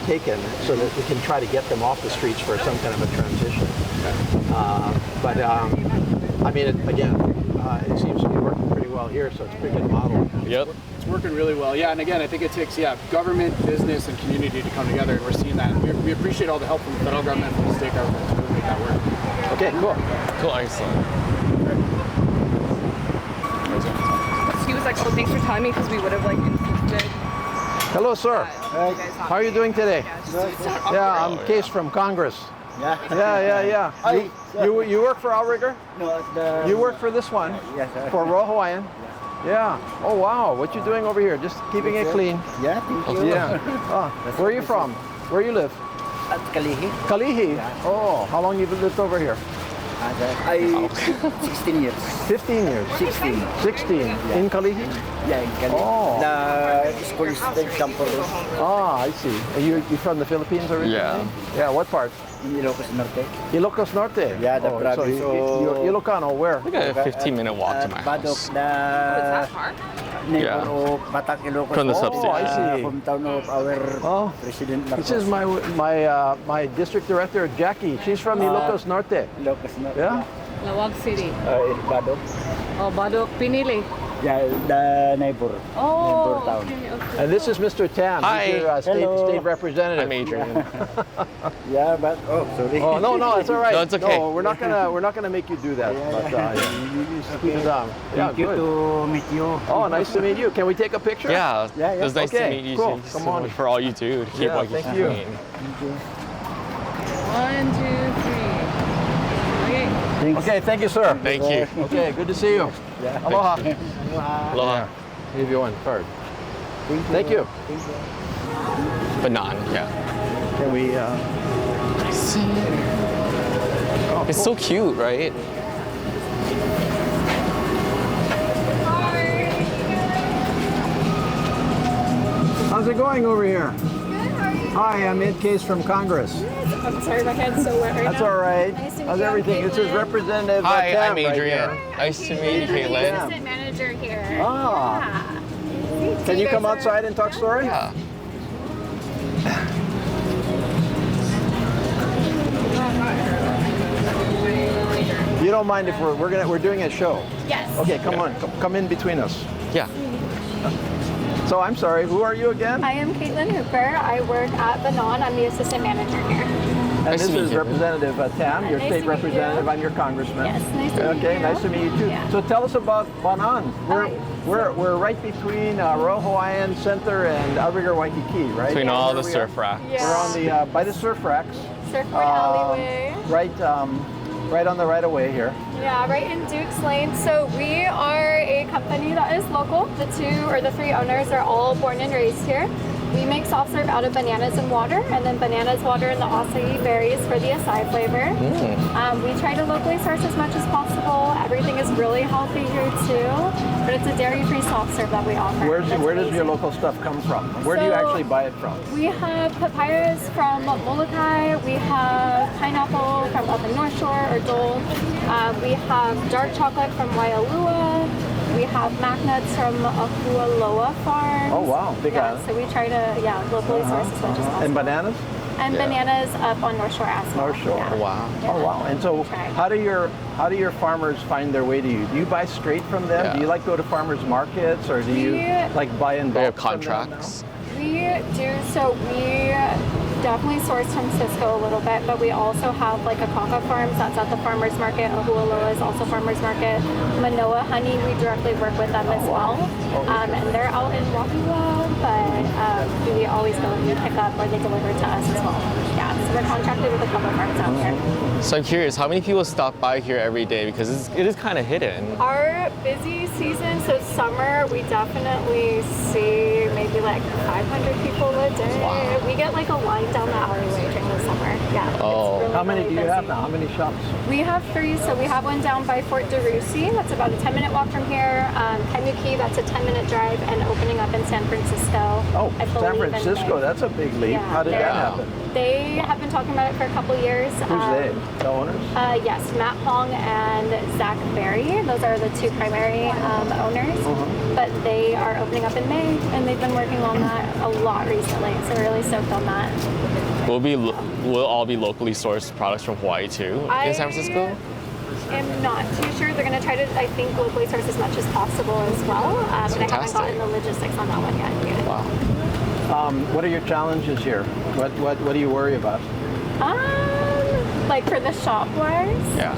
taken so that we can try to get them off the streets for some kind of a transition. I mean, it seems to be working pretty well here, so it's a pretty good model. Yep. It's working really well. Yeah, and again, I think it takes government, business, and community to come together, and we're seeing that. We appreciate all the help from the federal government, from the state government to really make that work. Okay, cool. Cool, excellent. He was like, oh, thanks for telling me because we would have like insisted. Hello, sir. How are you doing today? Yeah, I'm Oh, Case from Congress. Yeah. Yeah. You work for Outrigger? No, You work for this one? Yes, sir. For Royal Hawaiian? Yeah. Oh, wow. What you doing over here? Just keeping it clean. Yeah, thank you. Yeah. Where are you from? Where you live? At Kalihi. Kalihi. Oh, how long you lived over here? I 16 years. 15 years. 16. 16. In Kalihi? Yeah, in Kalihi. Oh. The school is in Campo. Ah, I see. Are you from the Philippines originally? Yeah. Yeah, what part? Ilocos Norte. Ilocos Norte? Yeah, the so province you're Ilocano, where? Like a 15-minute walk to my Badok, house. Is that far? Neighbor Yeah. of Batak Ilocos. From the Oh, substation. I see. Hometown of our Oh. President This is my district director, Jackie. She's from Ilocos Norte. Ilocos Norte. Yeah? Lawag City. In Badok. Oh, Badok, Pinili. Yeah, the neighbor. Oh, Neighbor town. okay. And this is Mr. Tam. Hi. He's your Hello. state representative. I'm Adrian. Yeah, but sorry. Oh no, it's all right. No, it's okay. No, we're not gonna make you do that. But you just keep it down. Yeah, Thank you good. to meet you. Oh, nice to meet you. Can we take a picture? Yeah, Yeah. it was nice Okay, to meet you. cool. Thank you Come so on. much for all you do to keep Yeah, Waikiki thank you. clean. 1, 2, 3. Okay. Thanks. Okay, thank you, sir. Thank you. Okay, good to see you. Yeah. Aloha. Aloha. Give you one card. Thank you. But none, yeah. Can we? It's so cute, right? How's it going over here? Good, how are you? Hi, I'm Ed Case from Congress. I'm sorry, my head's so wet right That's now. all right. Nice to meet How's you. I'm everything? This is Caitlin. Representative Hi, Tam I'm right Adrian. here. Nice to meet you, Caitlin. Assistant manager here. Ah. Yeah. Can you guys come are- outside and talk story? Yeah. You don't mind if we're doing a show? Yes. Okay, come on, come in between us. Yeah. So I'm sorry, who are you again? I am Caitlin Hooper. I work at the Non. I'm the assistant manager here. Nice this to meet is you. Representative Tam, your Nice state to meet you. representative. I'm your congressman. Yes, nice to meet Okay, you. nice to meet you too. Yeah. So tell us about Banan. We're right between Royal Hawaiian Center and Outrigger Waikiki, right? Between all the Where we surf are. racks. Yeah. We're on the by the surf racks. Surfboard alleyway. Right on the right of way here. Yeah, right in Duke's Lane. So we are a company that is local. The three owners are all born and raised here. We make soft serve out of bananas and water, and then bananas, water, and the acai berries for the acai flavor. We try to locally source as much as possible. Everything is really healthy here too, but it's a dairy-free soft serve that we offer. Where That's does your amazing. local stuff come from? Where do you So, actually buy it from? We have papayas from Molokai. We have pineapple from up in North Shore or Dole. We have dark chocolate from Waialua. We have mac nuts from Ōlelo farm. Oh wow, big Yeah, island. so we try to locally source as much as possible. And bananas? And bananas up on North Shore as well. North Shore. Yeah. Wow. Oh wow! And so, Try. how do your farmers find their way to you? Do you buy straight from them? Yeah. Do you like go to farmers markets, or do you like buy in They bulk? have from them? contracts. We do, so we definitely source from Cisco a little bit, but we also have like a Kaka Farms that's at the farmers market. Ōlelo is also farmers market. Manoa Honey, we directly work with them as well. And they're out in Wapua, but we always go and we pick up or they deliver to us as well. Yeah, so we're contracted with a couple farms out here. So I'm curious, how many people stop by here every day? Because it is kind of hidden. Our busy season, so summer, we definitely see maybe like 500 people a day. Wow. We get like a line down the alleyway during the summer. Yeah. it's Oh. really, How many really do you busy. have now? How many shops? We have 3. So we have one down by Fort DeRussy. That's about a 10-minute walk from here. Kaimuki, that's a 10-minute drive, and opening up in San Francisco. Oh, I San believe in Francisco. May. That's a big leap. Yeah, How did that they're- happen? They have been talking about it for a couple years. Who's they? The owners? Yes, Matt Hong and Zach Berry. Those are the 2 primary owners. But they are opening up in May, and they've been working on that a lot recently. So we're really stoked on that. Will all be locally sourced products from Hawaii too in San Francisco? I'm not too sure. They're going to try to, I think, locally source as much as possible as well. But I haven't fantastic. gotten the logistics on that one yet. Wow. What are your challenges here? What do you worry about? Like for the shop wise, Yeah.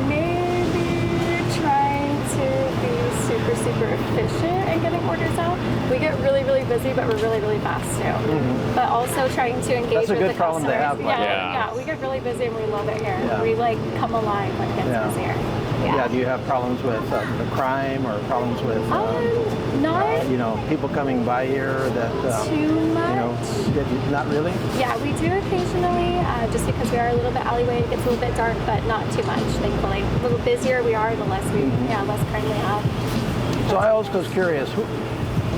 maybe trying to be super efficient and getting orders out. We get really busy, but we're really fast too. But also trying to engage That's a with good the problem to customers. have, by the way. Yeah, we get really busy and we love it here. Yeah. We like come alive when it gets Yeah. busier. Yeah. Do you have problems with the crime or problems with Not people coming by here that too much. not really? Yeah, we do occasionally, just because we are a little bit alleyway, it gets a little bit dark, but not too much, thankfully. A little busier we are, the less less crime we have. So I always was curious,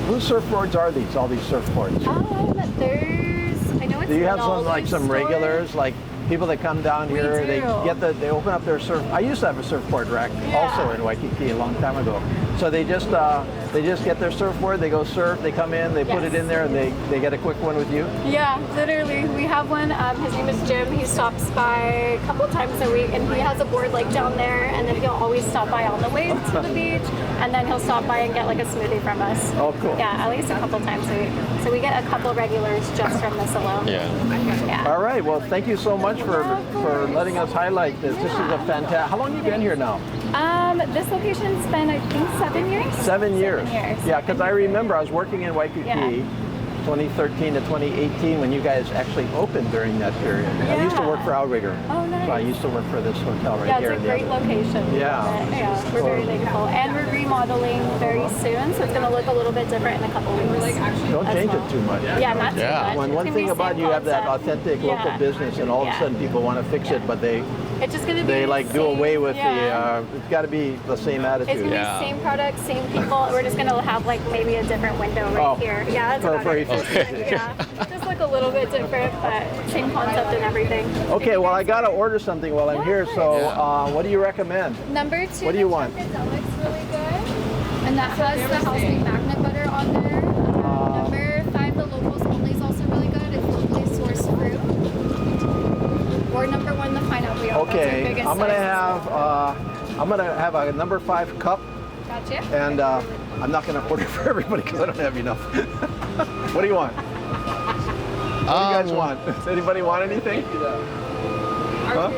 whose surfboards are these? All these surfboards? I know it's Do you have some Ronaldo's some store. regulars, like people that come down We here? They do. they open up their surf. I used to have a surfboard rack also in Waikiki a long time ago. So they just get their surfboard, they go surf, they come in, they put it in there, and they get a quick one with you. Yeah, literally. We have one. His name is Jim. He stops by a couple times a week, and he has a board like down there, and then he'll always stop by on the way to the beach, and then he'll stop by and get like a smoothie from us. Oh, cool. Yeah, at least a couple times a week. So we get a couple regulars just from this alone. Yeah. All right. Well, thank you so much for letting us highlight this. This is a fantastic. How long have you been here now? This location's been, I think, 7 years. 7 years. 7 years. Yeah, because I remember I was working in Waikiki. 2013 to 2018 when you guys actually opened during that period. I used to work for Outrigger. Oh, nice. So I used to work for this hotel right here. Yeah, it's a great location. Yeah. Yeah, we're very thankful. And we're remodeling very soon, so it's going to look a little bit different in a couple weeks. Don't as change well. it too much. Yeah, not too much. One It's gonna thing be about same you have that concept. authentic local business, and all of a sudden people want to fix it, but It's just going to be they like do same- away with yeah. it's got to be the same attitude. It's going to be same product, same people. We're just going to have like maybe a different window right here. Yeah, that's about it. Yeah, just look a little bit different, but same concept and everything. Okay, well I got to order something while I'm here, so what do you recommend? Number 2, What do you want? That looks really good. And that has the house-made magnet butter on there. Number 5, the locals only is also really good. It's locally sourced fruit. Or number 1, the pineapple. That's our Okay, biggest I'm gonna size. have a number 5 cup, Gotcha. and I'm not gonna order for everybody because I don't have enough. What do you want? What do you guys want? Does anybody want anything? Huh?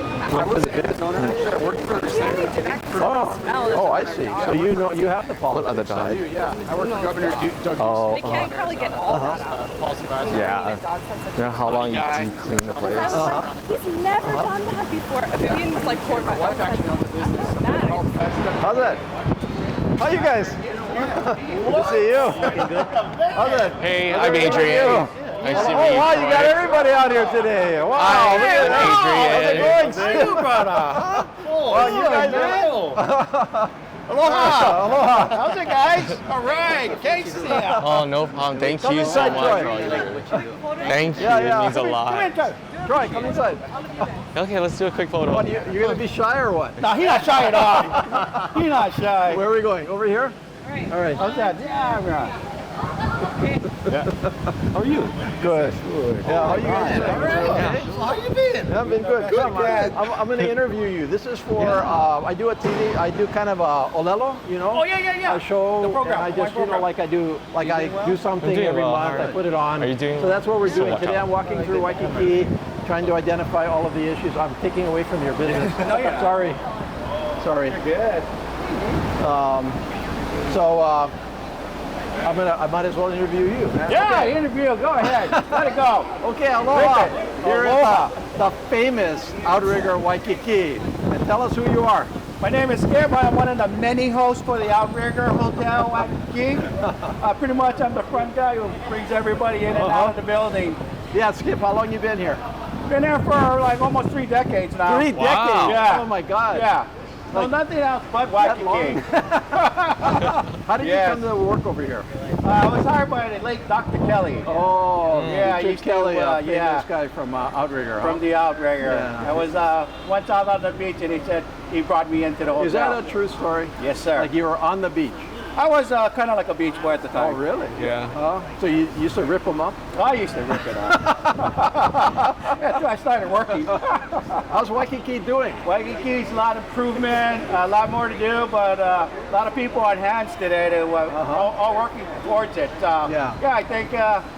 Oh, I see. So you know, you have the politics. Other dog? Yeah, I work for Governor Doug. Oh, They can't probably get all that stuff. yeah. You know how long do you clean the place? He's never done that before. Vivian's like poured my wife actually owns a business. How's that? How you guys? Good to see you. How's that? Hey, I'm Adrian. Nice to meet you. Oh, wow, you got everybody out here today. Wow, Hi, look at that. Adrian. How's it going, brother? Well, you guys Aloha. Aloha. How's it, guys? All right. Thanks. Oh, no problem. Thank Come you so inside, much. Troy. for all you do. Thank you. Yeah, It means a Come lot. in, Troy, come inside. Okay, let's do a quick photo. What, you're going to be shy or what? No, he's not shy at all. He's not shy. Where are we going? Over here? All right. How's that? Yeah, right. How are you? Good. Yeah, how are you guys? All right. How you been? I've been good. Come on. I'm going to interview you. This is for, I do a TV, I do kind of a Ōlelo, you know? Oh, yeah. A show. The program. And I just, you know, like I do something doing every well. month. I put it on. Are you doing So that's what we're so doing. well? Today I'm walking through Waikiki, trying to identify all of the issues. I'm taking away from your business. No, you're not. Sorry. Good. I might as well interview you. Man. Yeah, Okay. interview. Go ahead. Let it go. Okay, aloha. Rip it. Here Aloha. is the famous outrigger Waikiki. And tell us who you are. My name is Skip. I'm one of the many hosts for the Outrigger Hotel Waikiki. Pretty much I'm the front guy who brings everybody in and out of the building. Yeah, Skip, how long you been here? Been there for like almost 3 decades now. 3 Wow. decades? Yeah. Oh my God. Yeah. No, Like, nothing else but that Waikiki. How did you Yes. come to work over here? I was hired by the late Dr. Kelly. Oh, Yeah, Jake used to, Kelly, a famous yeah. guy from Outrigger. From the Outrigger. Yeah. I was once out on the beach and he brought me into the hotel. Is that a true story? Yes, sir. Like you were on the beach? I was kind of like a beach boy at the Oh, time. really? Yeah. So you used to rip them up? I used to rip it up. That's when I started working. How's Waikiki doing? Waikiki's a lot of improvement, a lot more to do, but a lot of people on hands today that all working towards it. Yeah. Yeah, I think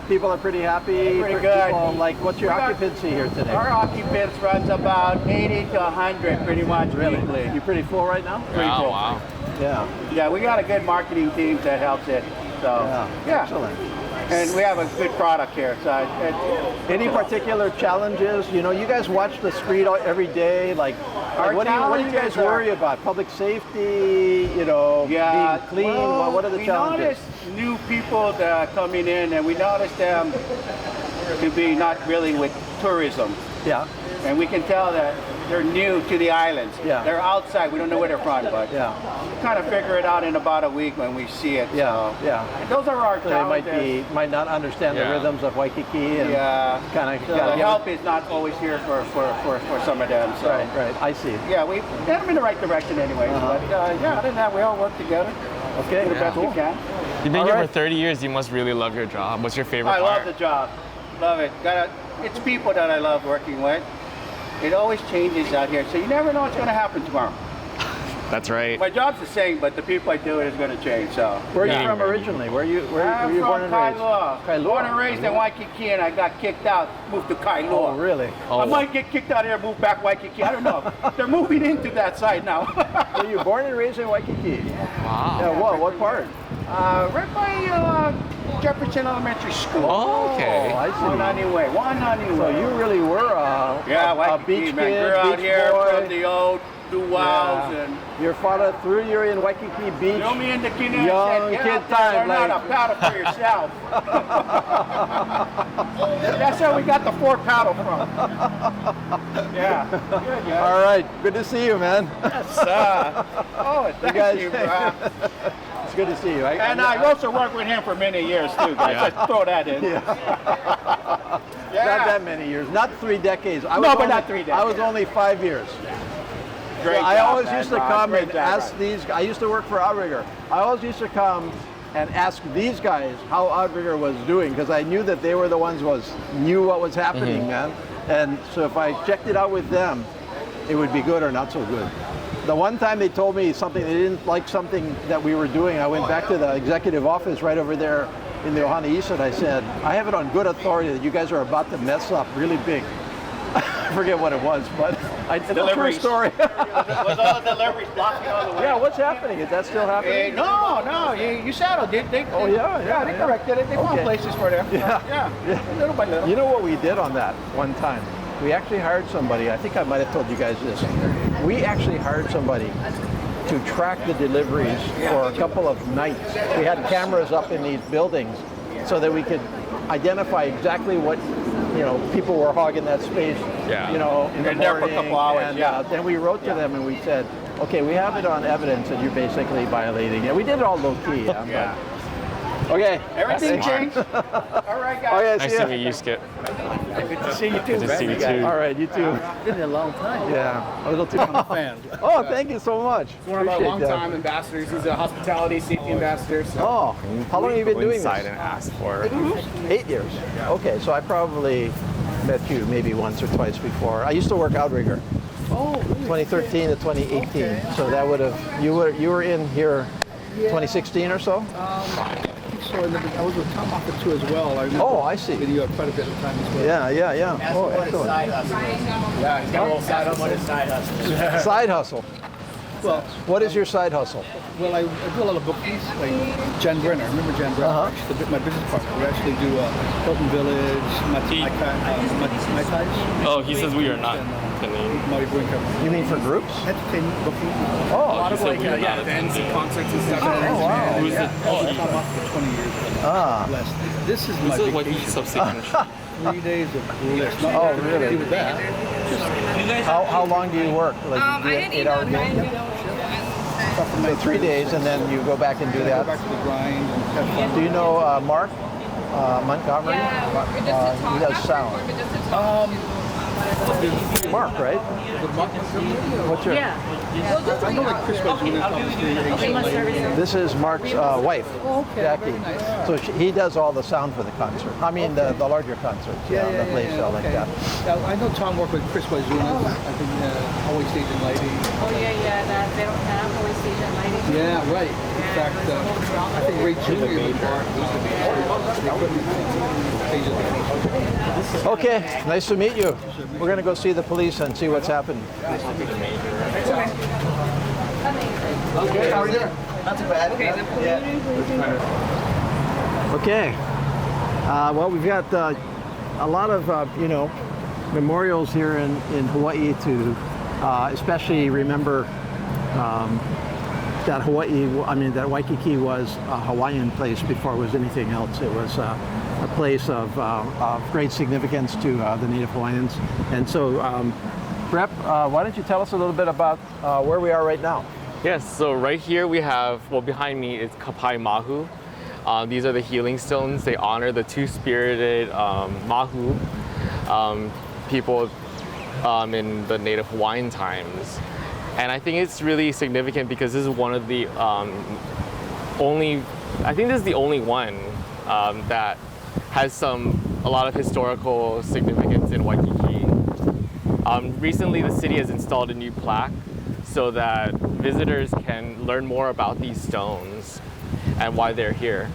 People are pretty happy. Pretty good. People, like, what's your We got- occupancy here today? our occupants runs about 80 to 100 pretty much weekly. You pretty full right now? Wow, wow. Yeah. Yeah, we got a good marketing team that helps it. So yeah. Excellent. And we have a good product here. So Any particular challenges? You know, you guys watch the street every day. Like Our what do you guys challenges are- worry about? Public safety, you know, yeah, being clean. well, what are the we challenges? notice new people that are coming in, and we notice them to be not really with tourism. Yeah. And we can tell that they're new to the islands. Yeah. They're outside. We don't know where they're from, but Yeah. we kind of figure it out in about a week when we see it. Yeah. So Yeah. those are our So they challenges. might not understand the Yeah. rhythms of Waikiki and Yeah. kind of So the help is not always here for some of them. So Right. I see. yeah, we get them in the right direction anyway. But yeah, other than that, we all work together. Okay. Do the best we can. You've been All here right. for 30 years. You must really love your job. What's your favorite I part? love the job. Love it. It's people that I love working with. It always changes out here, so you never know what's going to happen tomorrow. That's right. My job's the same, but the people I do it is going to change. So. Where are Yeah. you from originally? Where you I'm were you born from and raised? Kailua. Born and raised in Waikiki, and I got kicked out, moved to Kailua. Oh, really? Oh, I might get kicked out here, move back Waikiki. I don't know. They're moving into that side now. So you born and raised in Waikiki? wow. Yeah. What part? Right by Jefferson Elementary School. Oh, okay. Oh, I see. 190 way. 190 So way. you really were Yeah, a Waikiki, beach man. kid, Grew out beach here boy. from the old luau's Yeah. and Your father threw you in Waikiki Beach. threw me in the canoe and Young said, get kid out there, time, learn how like- to paddle for yourself. That's where we got the 4 paddle from. Yeah. Good, yeah. All right, good to see you, man. Oh, thank guys- you, bro. It's good to see you. And I also worked with him for many years too, guys. Yeah. Let's throw that in. Not that many years, not 3 decades. I No, was but only, not 3 decades. I was only 5 years. Great I job, always man, used to Bob. come Great and job, ask Bob. these. I used to work for Outrigger. I always used to come and ask these guys how Outrigger was doing because I knew that they were the ones knew what was happening, man. And so if I checked it out with them, it would be good or not so good. The one time they told me something, they didn't like something that we were doing. I went back to the executive office right over there in the Ohana East, and I said, I have it on good authority that you guys are about to mess up really big. I forget what it was, but it's a true story. Was all the deliveries blocking all the way? Yeah, what's happening? Is that still happening? No, you settled. They corrected it. They found places for them. Yeah, little by little. You know what we did on that one time? We actually hired somebody. I think I might have told you guys this. We actually hired somebody to track the deliveries for a couple of nights. We had cameras up in these buildings so that we could identify exactly what people were hogging that space. In the morning. There for a couple hours. And then we wrote to them and we said, okay, we have it on evidence that you're basically violating it. We did it all low key. Okay. Everything changed. All right, guys. Okay, Nice to meet you, Skip. Good to see you too. Good to see you too. All right, you too. Been a long time. Yeah, a little too. I'm a fan. Oh, thank you so much. He's one of our long-time ambassadors. He's a hospitality safety ambassador. So. Oh, how long have you been doing this? Inside and asked for. 8 years. Okay, so I probably met you maybe once or twice before. I used to work outrigger. Oh, really? 2013 to 2018. Okay. So that would have you were in here 2016 or so? So I was with Tom Moffat too as well. I see. With you quite a bit of time as well. Yeah. Oh, excellent. Yeah, he's got a little side hustle. Side hustle. Side hustle. Well, what is your side hustle? Well, I do a lot of bookings, like Jen Brenner. Remember Jen Brenner? Actually, my business partner. We actually do Hilton Village, Mai Tais. Oh, he says we are not. You mean for groups? Entertainment booking. Oh, a lot of events and concerts and stuff. Oh, wow. Who's I've been off for 20 years. This is my vacation. 3 days of bliss. Oh, really? With that. How long do you work? Like I didn't 8 hours a day? So 3 days, and then you go back and do that. Go back to the grind and have fun. Do you know Mark Montgomery? Yeah, he does sound. Mark, right? What's your? Yeah. I know like Chris was doing this. This is Mark's wife, Jackie. So he does all the sound for the concert. I mean the larger concerts, the place like that. Yeah, I know Tom worked with Chris was doing I think Hawai Stage and Lighting. Oh yeah. They don't have Hawai Stage and Lighting. Yeah, right. In fact, I think Ray Jr. was Okay, nice to meet you. We're going to go see the police and see what's happened. Okay, how are you? Not too bad. Okay. Well, we've got a lot of memorials here in Hawaii to especially remember that that Waikiki was a Hawaiian place before it was anything else. It was a place of great significance to the Native Hawaiians. And so, Rep, why don't you tell us a little bit about where we are right now? Yes, so right here we have, behind me is Kapai Mahu. These are the healing stones. They honor the two-spirited Mahu people in the Native Hawaiian times. And I think it's really significant because this is one of the this is the only one that has a lot of historical significance in Waikiki. Recently, the city has installed a new plaque so that visitors can learn more about these stones and why they're here.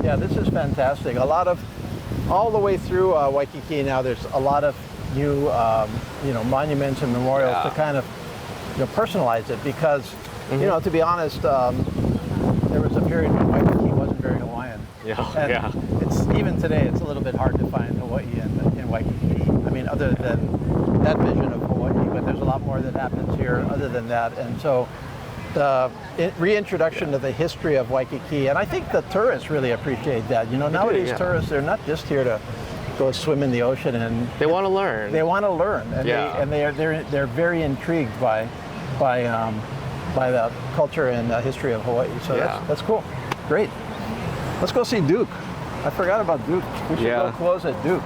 Yeah, this is fantastic. All the way through Waikiki now, there's a lot of new, monuments and memorials to kind of, personalize it because, to be honest, there was a period when Waikiki wasn't very Hawaiian. It's even today, it's a little bit hard to find Hawaii in Waikiki. I mean, other than that vision of Hawaii, but there's a lot more that happens here other than that. And so the reintroduction of the history of Waikiki, and I think the tourists really appreciate that. Nowadays tourists, they're not just here to go swim in the ocean, and they want to learn. They want to learn, and they're very intrigued by the culture and history of Hawaii. So that's cool. Great. Let's go see Duke. I forgot about Duke. We should go close at Duke.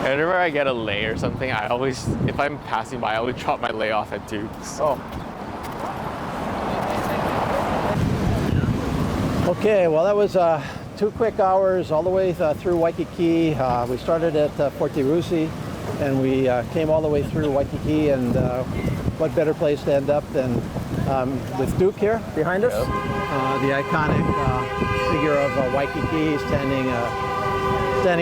Whenever I get a lei or something, if I'm passing by, I always drop my lei off at Duke's. Oh. Okay, well that was 2 quick hours all the way through Waikiki. We started at Fort Rusi and we came all the way through Waikiki, and what better place to end up than with Duke here behind us, the iconic figure of Waikiki standing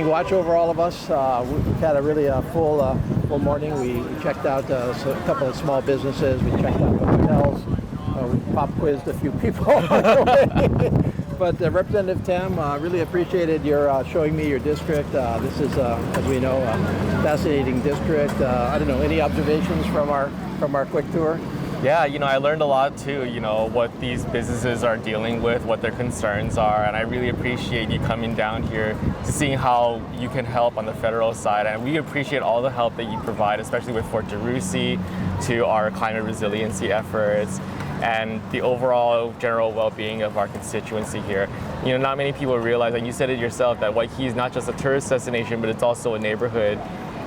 watch over all of us. We've had a really full morning. We checked out a couple of small businesses. We checked out the hotels. We pop quizzed a few people on the way. But Representative Tam, really appreciated your showing me your district. This is, as we know, a fascinating district. I don't know, any observations from our quick tour? Yeah, I learned a lot too, what these businesses are dealing with, what their concerns are, and I really appreciate you coming down here to seeing how you can help on the federal side. And we appreciate all the help that you provide, especially with Fort DeRussy, to our climate resiliency efforts, and the overall general well-being of our constituency here. Not many people realize, and you said it yourself, that Waikiki is not just a tourist destination, but it's also a neighborhood.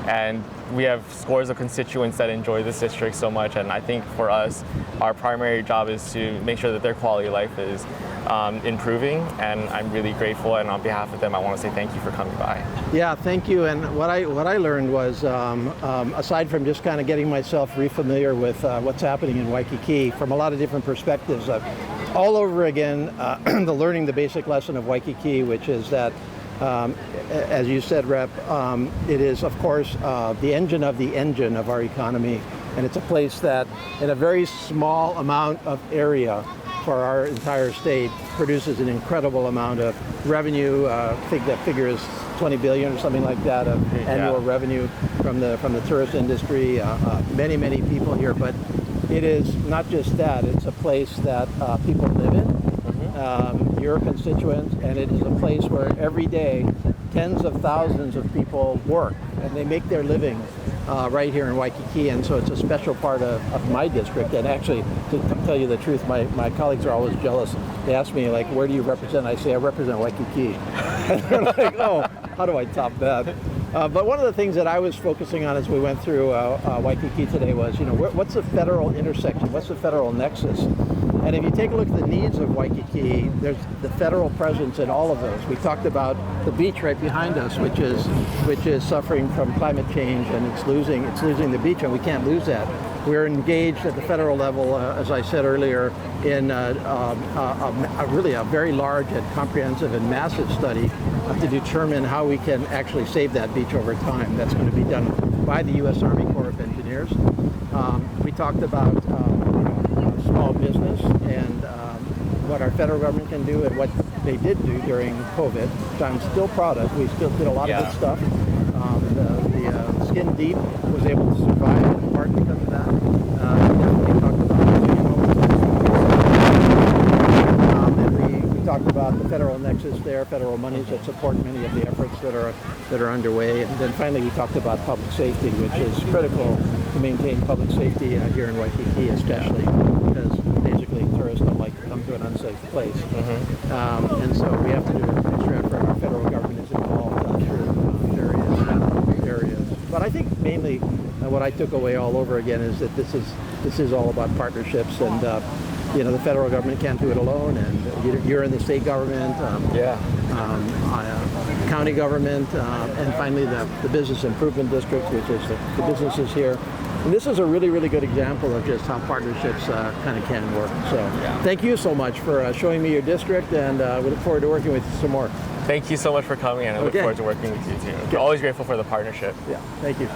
And we have scores of constituents that enjoy this district so much, and I think for us, our primary job is to make sure that their quality of life is improving, and I'm really grateful, and on behalf of them, I want to say thank you for coming by. Yeah, thank you. And what I learned was, aside from just kind of getting myself refamiliar with what's happening in Waikiki from a lot of different perspectives, all over again, learning the basic lesson of Waikiki, which is that as you said, Rep, it is, of course, the engine of our economy, and it's a place that, in a very small amount of area for our entire state, produces an incredible amount of revenue. I think that figure is 20 billion or something like that of annual revenue from the tourist industry. Many people here, but it is not just that. It's a place that people live in. Your constituents, and it is a place where every day tens of thousands of people work and they make their living right here in Waikiki, and so it's a special part of my district. And actually, to tell you the truth, my colleagues are always jealous. They ask me, like, where do you represent? I say, I represent Waikiki. And they're like, oh, how do I top that? But one of the things that I was focusing on as we went through Waikiki today was, what's the federal intersection? What's the federal nexus? And if you take a look at the needs of Waikiki, there's the federal presence in all of those. We talked about the beach right behind us, which is suffering from climate change, and it's losing the beach, and we can't lose that. We're engaged at the federal level, as I said earlier, in really a very large and comprehensive and massive study to determine how we can actually save that beach over time. That's going to be done by the U.S. Army Corps of Engineers. We talked about small business and what our federal government can do and what they did do during COVID, which I'm still proud of. We still did a lot of good stuff. The Skin Deep was able to survive in part because of that. We talked about and we talked about the federal nexus there, federal monies that support many of the efforts that are underway. And then finally we talked about public safety, which is critical to maintain public safety here in Waikiki, especially because basically tourists don't like to come to an unsafe place. And so we have to do an extra effort. Our federal government is involved through various areas. But I think mainly what I took away all over again is that this is all about partnerships, and the federal government can't do it alone, and you're in the state government, county government, and finally the business improvement district, which is the businesses here. And this is a really, really good example of just how partnerships kind of can work. So thank you so much for showing me your district, and we look forward to working with you some more. Thank you so much for coming, and I look forward to working with you too. Always grateful for the partnership. Yeah, thank you.